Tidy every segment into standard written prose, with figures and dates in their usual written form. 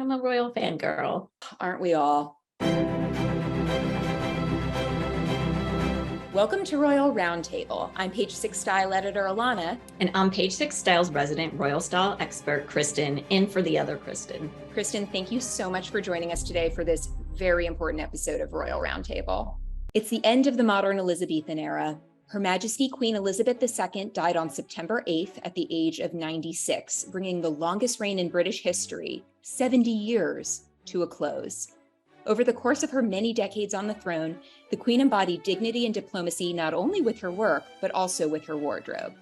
I'm a royal fangirl. Aren't we all? Welcome to Royal Roundtable. I'm Page Six Style Editor Alana. And I'm Page Six Style's resident royal style expert, Kristen, in for the other Kristen. Kristen, thank you so much for joining us today for this very important episode of Royal Roundtable. It's the end of the modern Elizabethan era. Her Majesty Queen Elizabeth II died on September 8th at the age of 96, bringing the longest reign in British history, 70 years, to a close. Over the course of her many decades on the throne, the Queen embodied dignity and diplomacy not only with her work, but also with her wardrobe.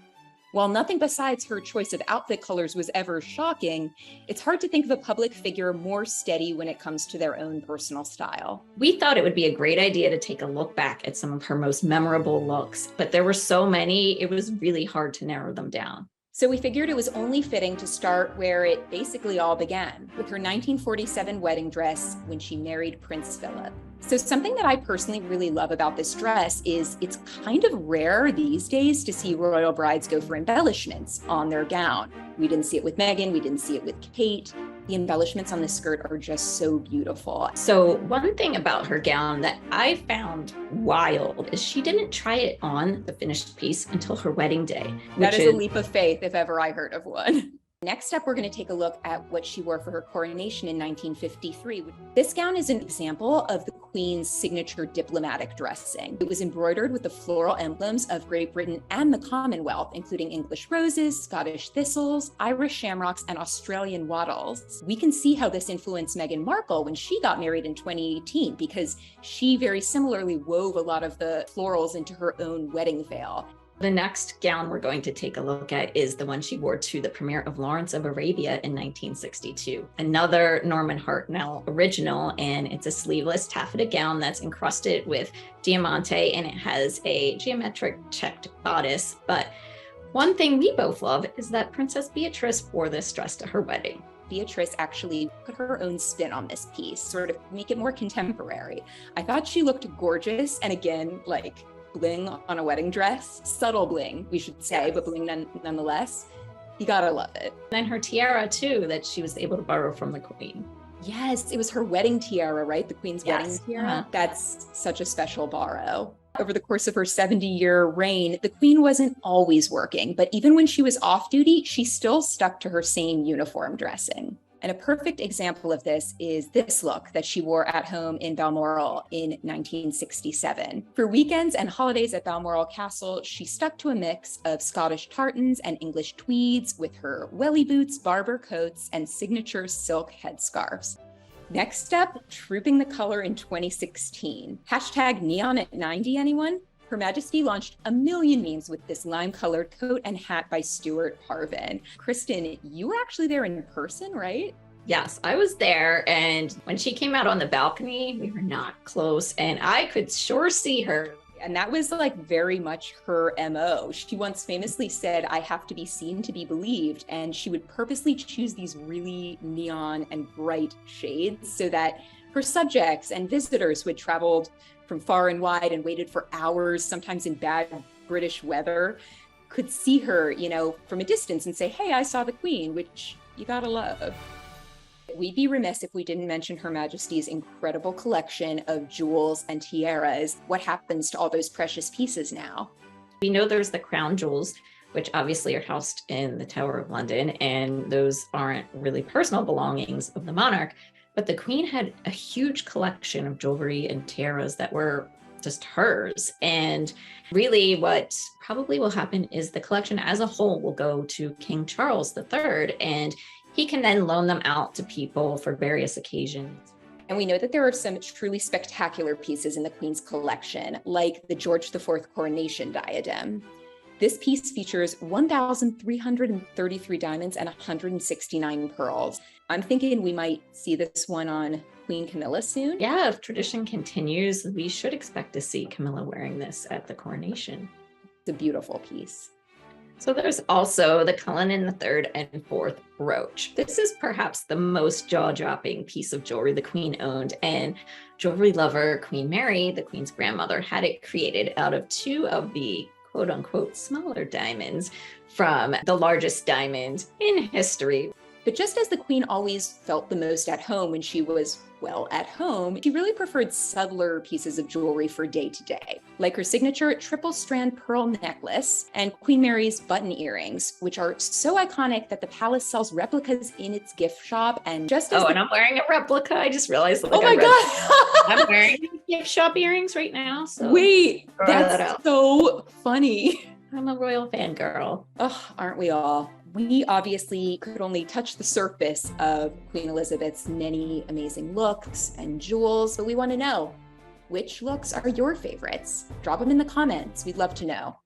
While nothing besides her choice of outfit colors was ever shocking, it's hard to think of a public figure more steady when it comes to their own personal style. We thought it would be a great idea to take a look back at some of her most memorable looks, but there were so many, it was really hard to narrow them down. So we figured it was only fitting to start where it basically all began, with her 1947 wedding dress when she married Prince Philip. So something that I personally really love about this dress is it's kind of rare these days to see royal brides go for embellishments on their gown. We didn't see it with Meghan, we didn't see it with Kate. The embellishments on the skirt are just so beautiful. So one thing about her gown that I found wild is she didn't try it on, the finished piece, until her wedding day. That is a leap of faith if ever I heard of one. Next up, we're going to take a look at what she wore for her coronation in 1953. This gown is an example of the Queen's signature diplomatic dressing. It was embroidered with the floral emblems of Great Britain and the Commonwealth, including English roses, Scottish thistles, Irish shamrocks, and Australian wattles. We can see how this influenced Meghan Markle when she got married in 2018, because she very similarly wove a lot of the florals into her own wedding veil. The next gown we're going to take a look at is the one she wore to the premiere of Lawrence of Arabia in 1962. Another Norman Hartnell original, and it's a sleeveless taffeta gown that's encrusted with diamante, and it has a geometric checked bodice. But one thing we both love is that Princess Beatrice wore this dress to her wedding. Beatrice actually put her own spin on this piece, sort of make it more contemporary. I thought she looked gorgeous, and again, like, bling on a wedding dress, subtle bling, we should say, yes, but bling nonetheless. You gotta love it. And her tiara too, that she was able to borrow from the Queen. Yes, it was her wedding tiara, right? The Queen's wedding tiara. Uh-huh. That's such a special borrow. Over the course of her 70-year reign, the Queen wasn't always working, but even when she was off duty, she still stuck to her same uniform dressing. And a perfect example of this is this look that she wore at home in Balmoral in 1967. For weekends and holidays at Balmoral Castle, she stuck to a mix of Scottish tartans and English tweeds with her welly boots, barber coats, and signature silk headscarves. Next up, trooping the color in 2016. Hashtag neon at 90, anyone? Her Majesty launched a million memes with this lime-colored coat and hat by Stuart Parvin. Kristen, you were actually there in person, right? Yes, I was there, and when she came out on the balcony, we were not close, and I could sure see her. And that was like very much her MO. She once famously said, "I have to be seen to be believed," and she would purposely choose these really neon and bright shades so that her subjects and visitors who had traveled from far and wide and waited for hours, sometimes in bad British weather, could see her, from a distance and say, "Hey, I saw the Queen," which you gotta love. We'd be remiss if we didn't mention Her Majesty's incredible collection of jewels and tiaras. What happens to all those precious pieces now? We know there's the crown jewels, which obviously are housed in the Tower of London, and those aren't really personal belongings of the monarch. But the Queen had a huge collection of jewelry and tiaras that were just hers. And really what probably will happen is the collection as a whole will go to King Charles III, and he can then loan them out to people for various occasions. And we know that there are some truly spectacular pieces in the Queen's collection, like the George IV coronation diadem. This piece features 1,333 diamonds and 169 pearls. I'm thinking we might see this one on Queen Camilla soon. Yeah, if tradition continues, we should expect to see Camilla wearing this at the coronation. It's a beautiful piece. So there's also the Cullinan III and IV brooch. This is perhaps the most jaw-dropping piece of jewelry the Queen owned, and jewelry lover Queen Mary, the Queen's grandmother, had it created out of two of the quote-unquote smaller diamonds from the largest diamond in history. But just as the Queen always felt the most at home when she was, well, at home, she really preferred subtler pieces of jewelry for day to day, like her signature triple strand pearl necklace and Queen Mary's button earrings, which are so iconic that the palace sells replicas in its gift shop. And just as and I'm wearing a replica. I just realized. Oh my God. I'm wearing gift shop earrings right now. So wait, that's so funny. I'm a royal fangirl. Oh, aren't we all? We obviously could only touch the surface of Queen Elizabeth's many amazing looks and jewels, but we want to know, which looks are your favorites? Drop them in the comments. We'd love to know.